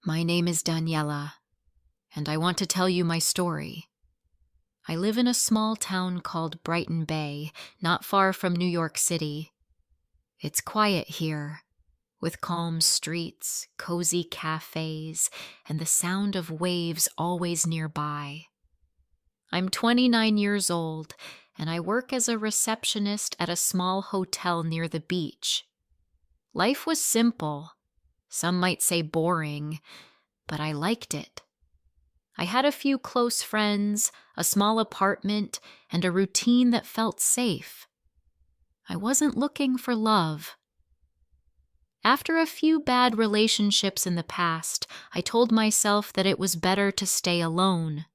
My name is Daniela, and I want to tell you my story. I live in a small town called Brighton Bay, not far from New York City. It's quiet here, with calm streets, cozy cafes, and the sound of waves always nearby. I'm 29 years old, and I work as a receptionist at a small hotel near the beach. Life was simple. Some might say boring, but I liked it. I had a few close friends, a small apartment, and a routine that felt safe. I wasn't looking for love. After a few bad relationships in the past, I told myself that it was better to stay alone.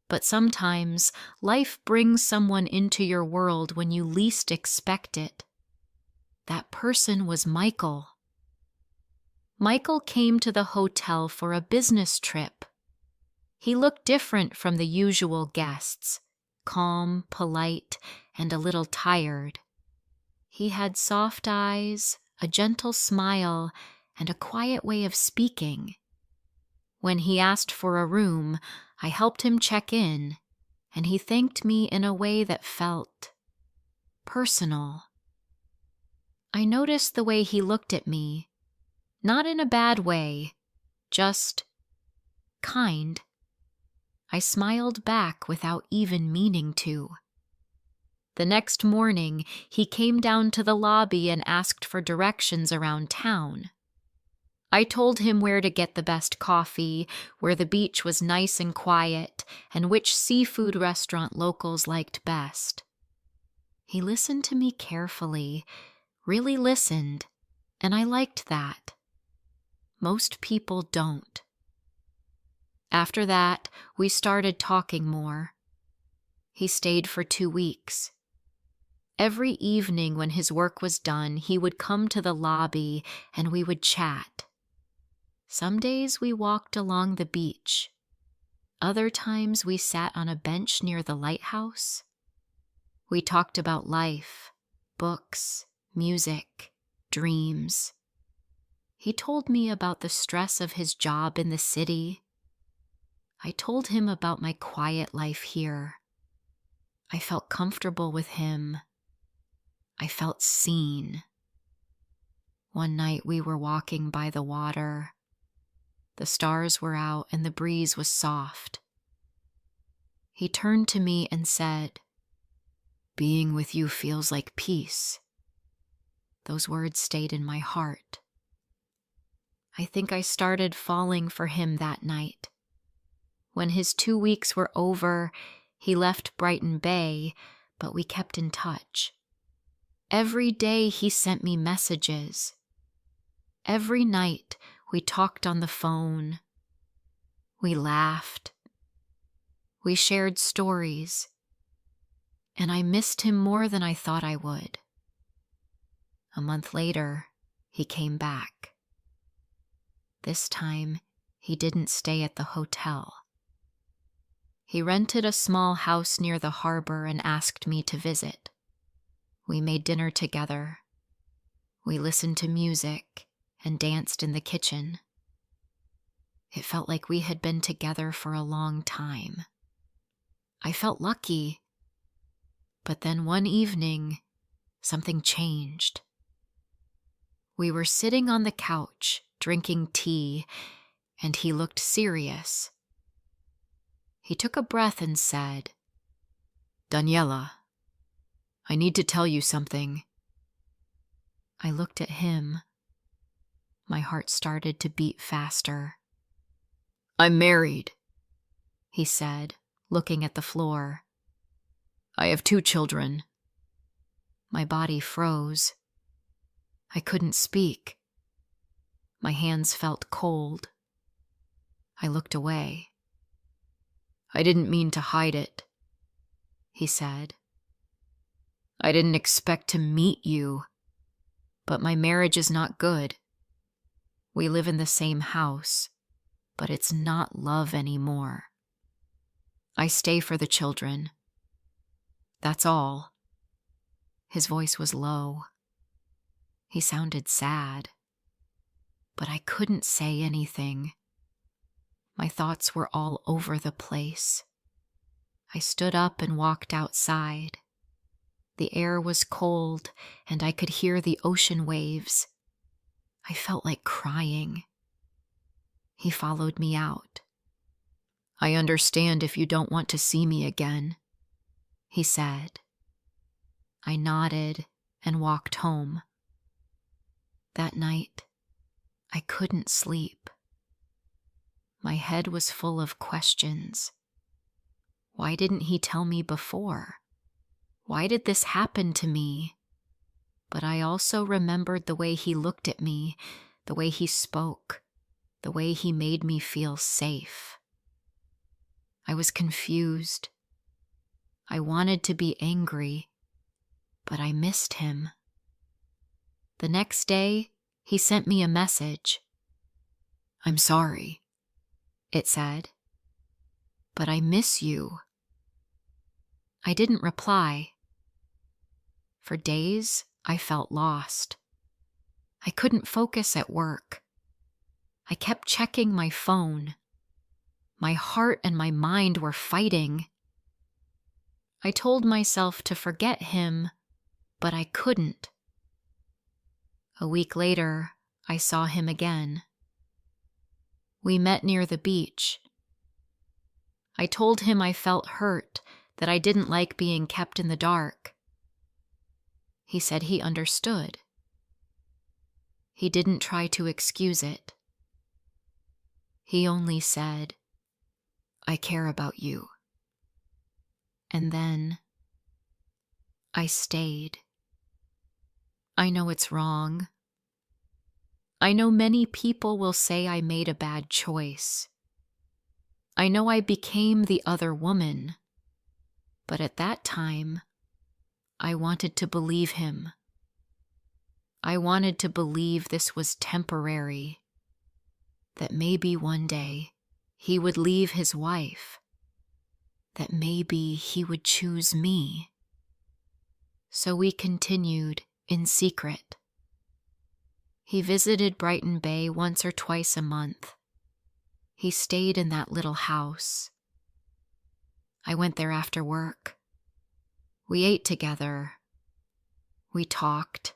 But sometimes life brings someone into your world when you least expect it. That person was Michael. Michael came to the hotel for a business trip. He looked different from the usual guests, calm, polite, and a little tired. He had soft eyes, a gentle smile, and a quiet way of speaking. When he asked for a room, I helped him check in, and he thanked me in a way that felt personal. I noticed the way he looked at me, not in a bad way, just kind. I smiled back without even meaning to. The next morning, he came down to the lobby and asked for directions around town. I told him where to get the best coffee, where the beach was nice and quiet, and which seafood restaurant locals liked best. He listened to me carefully, really listened, and I liked that. Most people don't. After that, we started talking more. He stayed for 2 weeks. Every evening when his work was done, he would come to the lobby and we would chat. Some days we walked along the beach. Other times we sat on a bench near the lighthouse. We talked about life, books, music, dreams. He told me about the stress of his job in the city. I told him about my quiet life here. I felt comfortable with him. I felt seen. One night we were walking by the water. The stars were out and the breeze was soft. He turned to me and said, "Being with you feels like peace." Those words stayed in my heart. I think I started falling for him that night. When his 2 weeks were over, he left Brighton Bay, but we kept in touch. Every day he sent me messages. Every night we talked on the phone. We laughed. We shared stories. And I missed him more than I thought I would. A month later, he came back. This time, he didn't stay at the hotel. He rented a small house near the harbor and asked me to visit. We made dinner together. We listened to music and danced in the kitchen. It felt like we had been together for a long time. I felt lucky. But then one evening, something changed. We were sitting on the couch, drinking tea, and he looked serious. He took a breath and said, "Daniela, I need to tell you something." I looked at him. My heart started to beat faster. "I'm married," he said, looking at the floor. "I have 2 children." My body froze. I couldn't speak. My hands felt cold. I looked away. "I didn't mean to hide it," he said. "I didn't expect to meet you, but my marriage is not good. We live in the same house, but it's not love anymore. I stay for the children. That's all." His voice was low. He sounded sad. but I couldn't say anything. My thoughts were all over the place. I stood up and walked outside. The air was cold, and I could hear the ocean waves. I felt like crying. He followed me out. "I understand if you don't want to see me again," he said. I nodded and walked home. That night, I couldn't sleep. My head was full of questions. Why didn't he tell me before? Why did this happen to me? But I also remembered the way he looked at me, the way he spoke, the way he made me feel safe. I was confused. I wanted to be angry, but I missed him. The next day, he sent me a message. "I'm sorry," it said, "but I miss you." I didn't reply. For days, I felt lost. I couldn't focus at work. I kept checking my phone. My heart and my mind were fighting. I told myself to forget him, but I couldn't. A week later, I saw him again. We met near the beach. I told him I felt hurt, that I didn't like being kept in the dark. He said he understood. He didn't try to excuse it. He only said, "I care about you." And then I stayed. I know it's wrong. I know many people will say I made a bad choice. I know I became the other woman. But at that time, I wanted to believe him. I wanted to believe this was temporary, that maybe one day he would leave his wife, that maybe he would choose me. So we continued in secret. He visited Brighton Bay once or twice a month. He stayed in that little house. I went there after work. We ate together. We talked.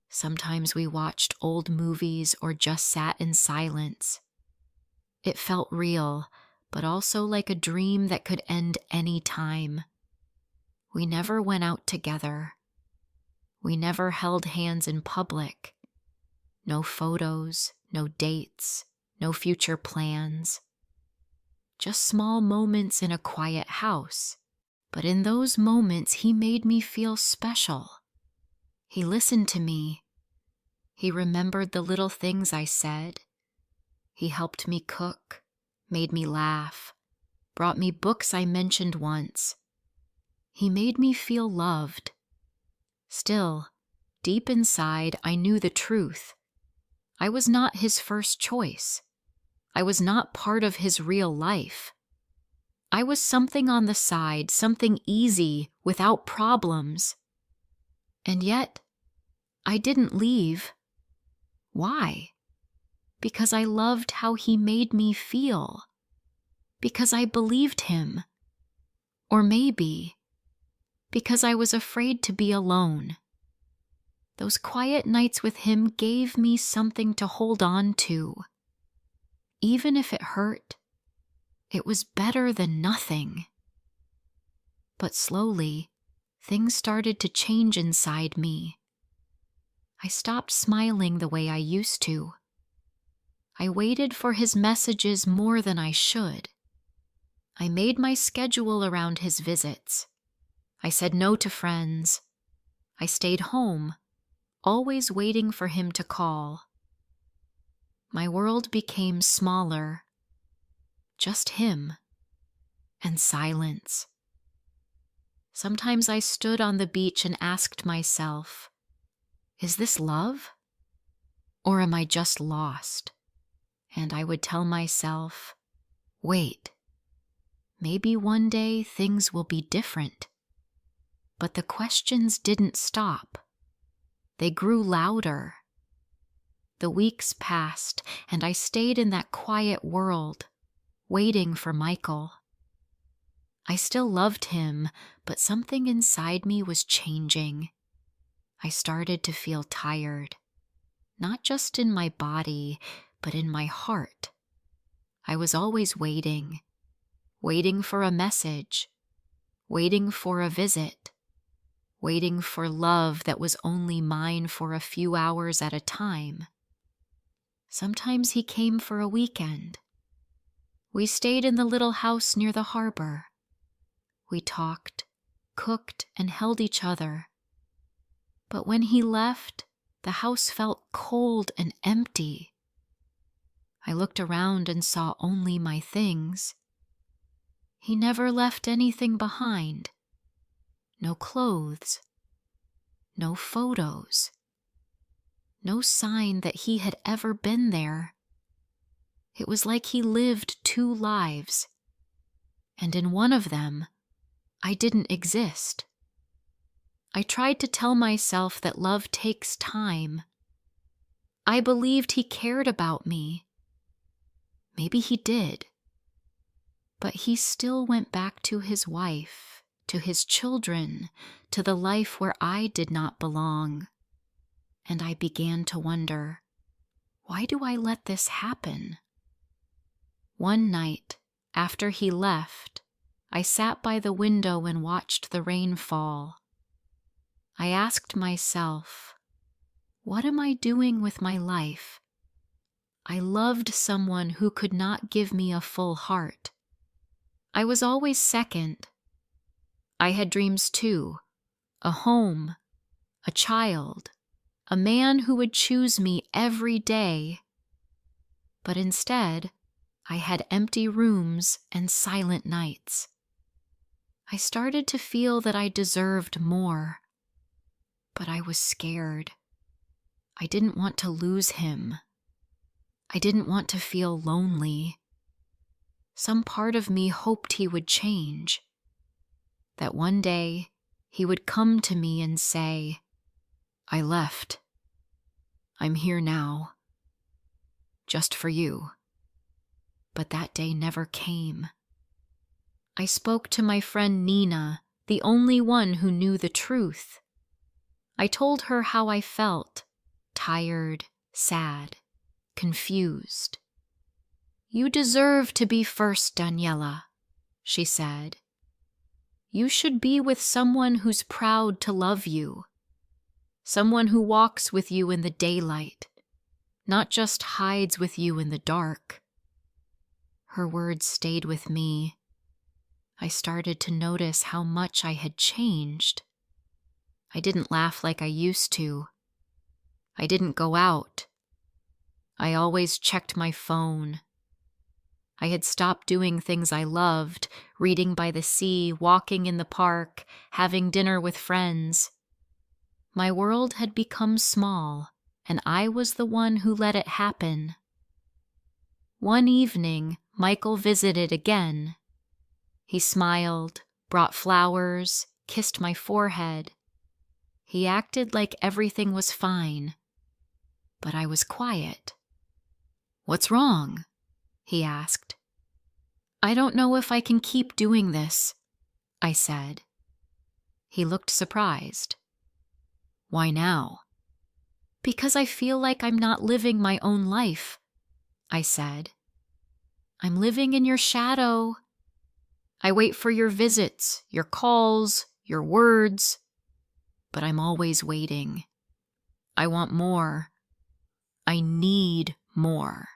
Sometimes we watched old movies or just sat in silence. It felt real, but also like a dream that could end any time. We never went out together. We never held hands in public. No photos, no dates, no future plans. Just small moments in a quiet house. But in those moments, he made me feel special. He listened to me. He remembered the little things I said. He helped me cook, made me laugh, brought me books I mentioned once. He made me feel loved. Still, deep inside, I knew the truth. I was not his first choice. I was not part of his real life. I was something on the side, something easy, without problems. And yet, I didn't leave. Why? Because I loved how he made me feel. Because I believed him. Or maybe, because I was afraid to be alone. Those quiet nights with him gave me something to hold on to. Even if it hurt, it was better than nothing. But slowly, things started to change inside me. I stopped smiling the way I used to. I waited for his messages more than I should. I made my schedule around his visits. I said no to friends. I stayed home, always waiting for him to call. My world became smaller. Just him and silence. Sometimes I stood on the beach and asked myself, is this love? Or am I just lost? And I would tell myself, wait, maybe one day things will be different. But the questions didn't stop. They grew louder. The weeks passed, and I stayed in that quiet world, waiting for Michael. I still loved him, but something inside me was changing. I started to feel tired, not just in my body, but in my heart. I was always waiting for a message, waiting for a visit, waiting for love that was only mine for a few hours at a time. Sometimes he came for a weekend. We stayed in the little house near the harbor. We talked, cooked, and held each other. But when he left, the house felt cold and empty. I looked around and saw only my things. He never left anything behind. No clothes, no photos, no sign that he had ever been there. It was like he lived two lives, and in one of them, I didn't exist. I tried to tell myself that love takes time. I believed he cared about me. Maybe he did. But he still went back to his wife, to his children, to the life where I did not belong. And I began to wonder, why do I let this happen? One night, after he left, I sat by the window and watched the rain fall. I asked myself, what am I doing with my life? I loved someone who could not give me a full heart. I was always second. I had dreams too, a home, a child, a man who would choose me every day. But instead, I had empty rooms and silent nights. I started to feel that I deserved more, but I was scared. I didn't want to lose him. I didn't want to feel lonely. Some part of me hoped he would change, that one day he would come to me and say, I left. I'm here now, just for you. But that day never came. I spoke to my friend Nina, the only one who knew the truth. I told her how I felt, tired, sad, confused. You deserve to be first, Daniela, she said. You should be with someone who's proud to love you, someone who walks with you in the daylight, not just hides with you in the dark. Her words stayed with me. I started to notice how much I had changed. I didn't laugh like I used to. I didn't go out. I always checked my phone. I had stopped doing things I loved, reading by the sea, walking in the park, having dinner with friends. My world had become small, and I was the one who let it happen. One evening, Michael visited again. He smiled, brought flowers, kissed my forehead. He acted like everything was fine, but I was quiet. What's wrong? He asked. I don't know if I can keep doing this, I said. He looked surprised. Why now? Because I feel like I'm not living my own life, I said. I'm living in your shadow. I wait for your visits, your calls, your words, but I'm always waiting. I want more. I need more.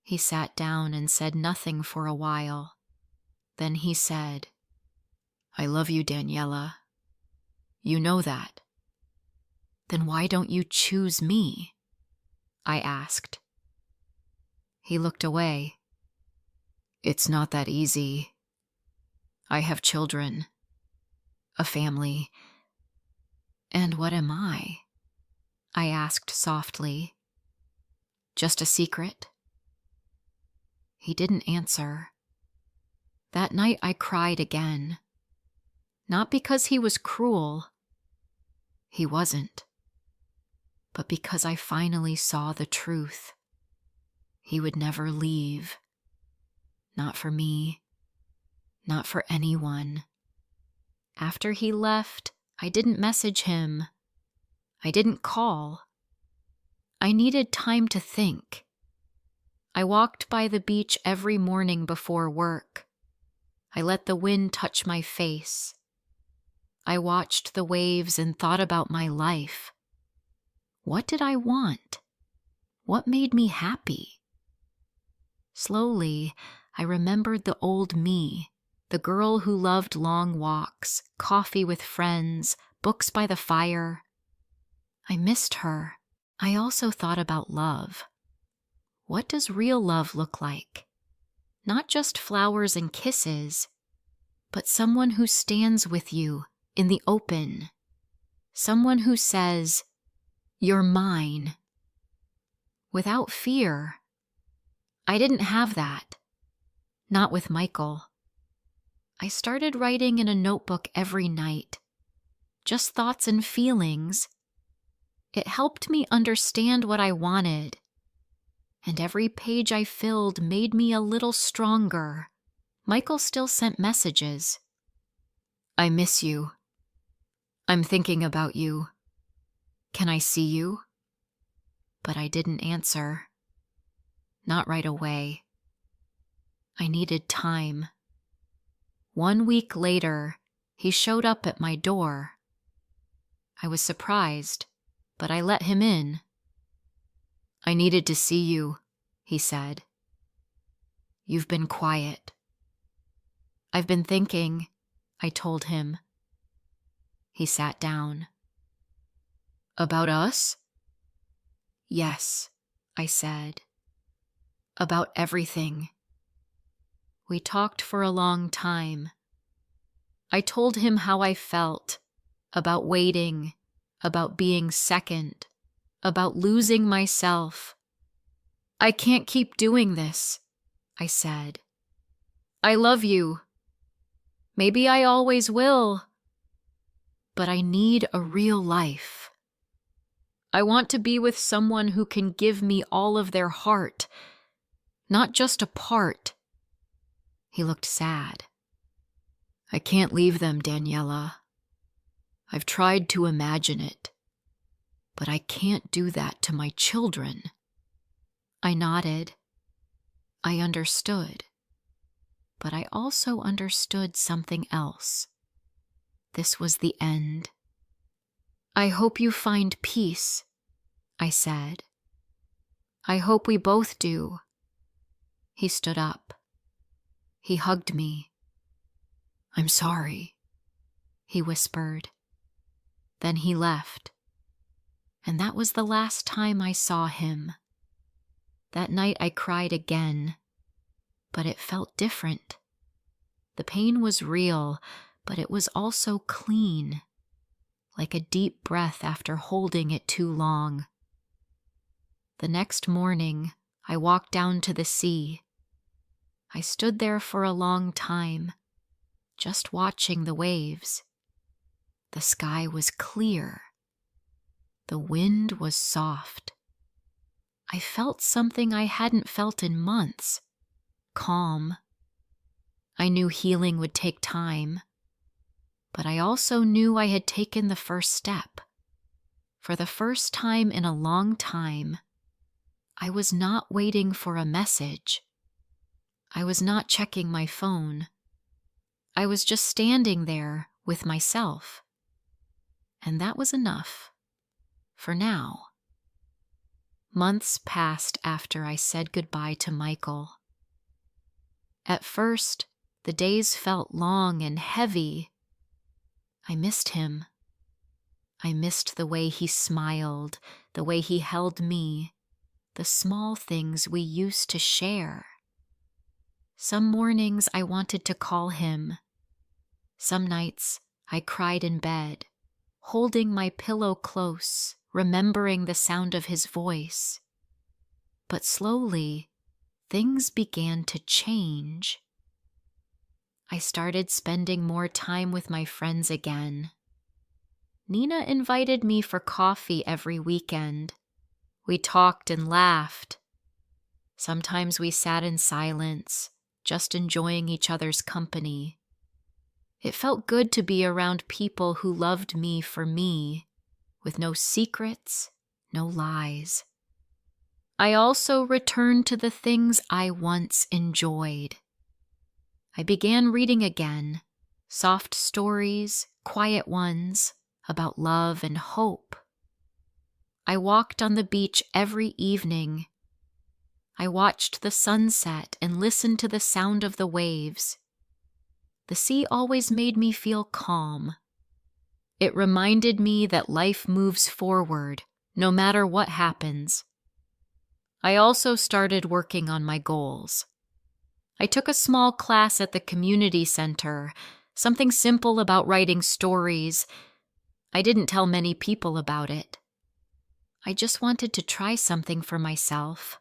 He sat down and said nothing for a while. Then he said, I love you, Daniela. You know that. Then why don't you choose me? I asked. He looked away. It's not that easy. I have children, a family. And what am I? I asked softly. Just a secret? He didn't answer. That night I cried again. Not because he was cruel. He wasn't. but because I finally saw the truth. He would never leave. Not for me. Not for anyone. After he left, I didn't message him. I didn't call. I needed time to think. I walked by the beach every morning before work. I let the wind touch my face. I watched the waves and thought about my life. What did I want? What made me happy? Slowly, I remembered the old me, the girl who loved long walks, coffee with friends, books by the fire. I missed her. I also thought about love. What does real love look like? Not just flowers and kisses, but someone who stands with you in the open. Someone who says, "You're mine," without fear. I didn't have that. Not with Michael. I started writing in a notebook every night. Just thoughts and feelings. It helped me understand what I wanted. And every page I filled made me a little stronger. Michael still sent messages. "I miss you. I'm thinking about you. Can I see you?" But I didn't answer. Not right away. I needed time. 1 week later, he showed up at my door. I was surprised, but I let him in. "I needed to see you," he said. "You've been quiet." "I've been thinking," I told him. He sat down. "About us?" "Yes," I said. "About everything." We talked for a long time. I told him how I felt, about waiting, about being second, about losing myself. "I can't keep doing this," I said. "I love you. Maybe I always will. But I need a real life. I want to be with someone who can give me all of their heart, not just a part." He looked sad. "I can't leave them, Daniela. I've tried to imagine it, but I can't do that to my children." I nodded. I understood. But I also understood something else. This was the end. "I hope you find peace," I said. "I hope we both do." He stood up. He hugged me. "I'm sorry," he whispered. Then he left. And that was the last time I saw him. That night I cried again, but it felt different. The pain was real, but it was also clean, like a deep breath after holding it too long. The next morning, I walked down to the sea. I stood there for a long time, just watching the waves. The sky was clear. The wind was soft. I felt something I hadn't felt in months. Calm. I knew healing would take time, but I also knew I had taken the first step. For the first time in a long time, I was not waiting for a message. I was not checking my phone. I was just standing there with myself. And that was enough. For now. Months passed after I said goodbye to Michael. At first, the days felt long and heavy. I missed him. I missed the way he smiled, the way he held me, the small things we used to share. Some mornings I wanted to call him. Some nights I cried in bed, holding my pillow close, remembering the sound of his voice. But slowly, things began to change. I started spending more time with my friends again. Nina invited me for coffee every weekend. We talked and laughed. Sometimes we sat in silence, just enjoying each other's company. It felt good to be around people who loved me for me, with no secrets, no lies. I also returned to the things I once enjoyed. I began reading again, soft stories, quiet ones, about love and hope. I walked on the beach every evening. I watched the sunset and listened to the sound of the waves. The sea always made me feel calm. It reminded me that life moves forward, no matter what happens. I also started working on my goals. I took a small class at the community center, something simple about writing stories. I didn't tell many people about it. I just wanted to try something for myself.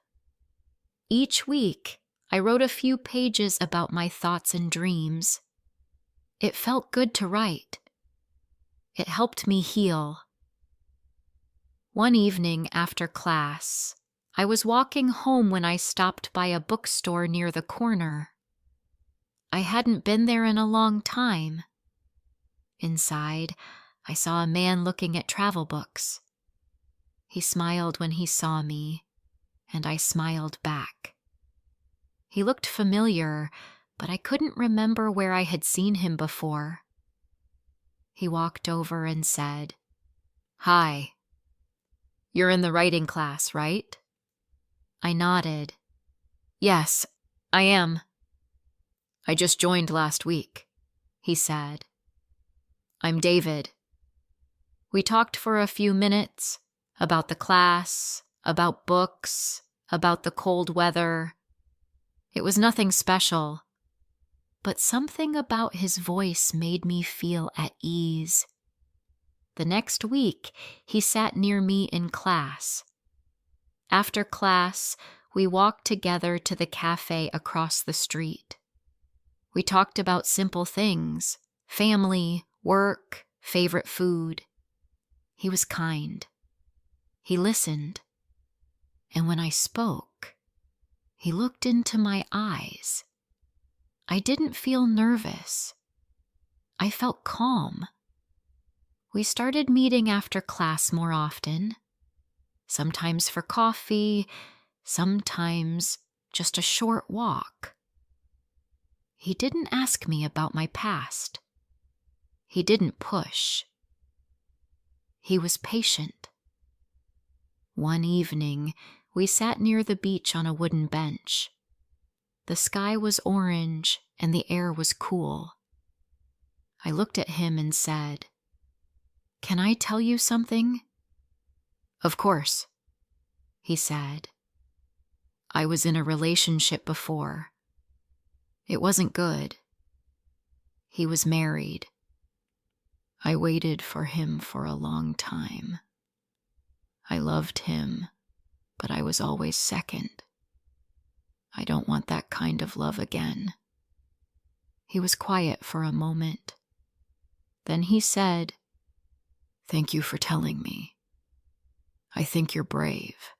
Each week, I wrote a few pages about my thoughts and dreams. It felt good to write. It helped me heal. One evening after class, I was walking home when I stopped by a bookstore near the corner. I hadn't been there in a long time. Inside, I saw a man looking at travel books. He smiled when he saw me, and I smiled back. He looked familiar, but I couldn't remember where I had seen him before. He walked over and said, "Hi. You're in the writing class, right?" I nodded. "Yes, I am." "I just joined last week," he said. "I'm David." We talked for a few minutes about the class, about books, about the cold weather. It was nothing special, but something about his voice made me feel at ease. The next week, he sat near me in class. After class, we walked together to the cafe across the street. We talked about simple things, family, work, favorite food. He was kind. He listened. And when I spoke, he looked into my eyes. I didn't feel nervous. I felt calm. We started meeting after class more often. Sometimes for coffee, sometimes just a short walk. He didn't ask me about my past. He didn't push. He was patient. One evening, we sat near the beach on a wooden bench. The sky was orange and the air was cool. I looked at him and said, "Can I tell you something?" "Of course," he said. "I was in a relationship before. It wasn't good. He was married. I waited for him for a long time. I loved him, but I was always second. I don't want that kind of love again." He was quiet for a moment. Then he said, "Thank you for telling me. I think you're brave,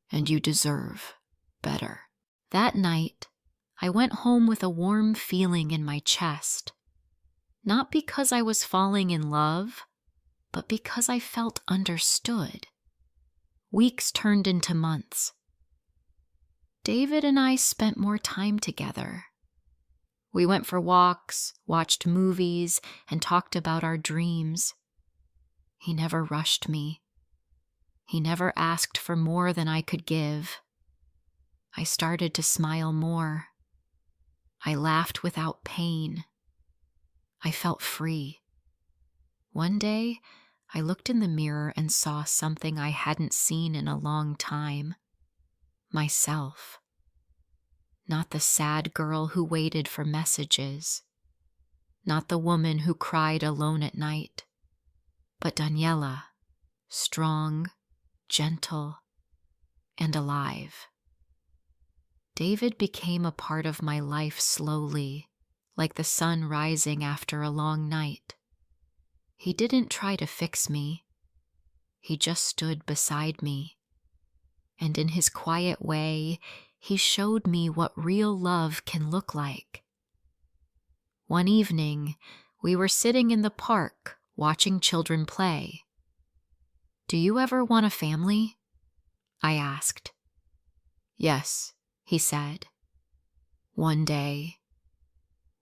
and you deserve better." That night, I went home with a warm feeling in my chest. Not because I was falling in love, but because I felt understood. Weeks turned into months. David and I spent more time together. We went for walks, watched movies, and talked about our dreams. He never rushed me. He never asked for more than I could give. I started to smile more. I laughed without pain. I felt free. One day, I looked in the mirror and saw something I hadn't seen in a long time. Myself. Not the sad girl who waited for messages. Not the woman who cried alone at night. But Daniela, strong, gentle, and alive. David became a part of my life slowly, like the sun rising after a long night. He didn't try to fix me. He just stood beside me. And in his quiet way, he showed me what real love can look like. One evening, we were sitting in the park watching children play. "Do you ever want a family?" I asked. "Yes," he said. "One day,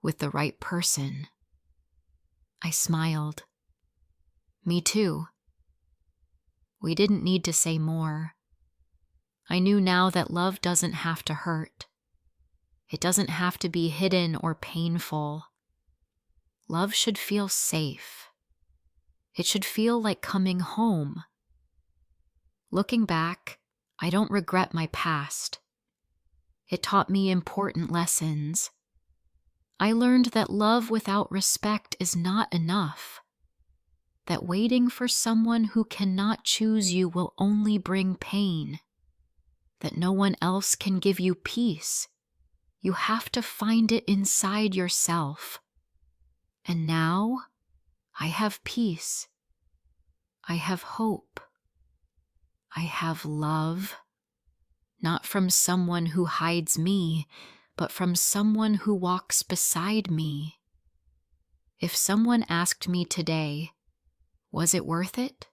with the right person." I smiled. "Me too." We didn't need to say more. I knew now that love doesn't have to hurt. It doesn't have to be hidden or painful. Love should feel safe. It should feel like coming home. Looking back, I don't regret my past. It taught me important lessons. I learned that love without respect is not enough. That waiting for someone who cannot choose you will only bring pain. That no one else can give you peace. You have to find it inside yourself. And now, I have peace. I have hope. I have love. Not from someone who hides me, but from someone who walks beside me. If someone asked me today, was it worth it?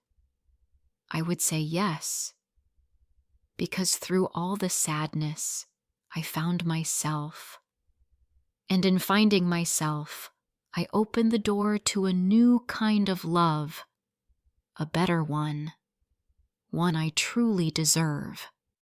I would say yes. Because through all the sadness, I found myself. And in finding myself, I opened the door to a new kind of love, a better one I truly deserve.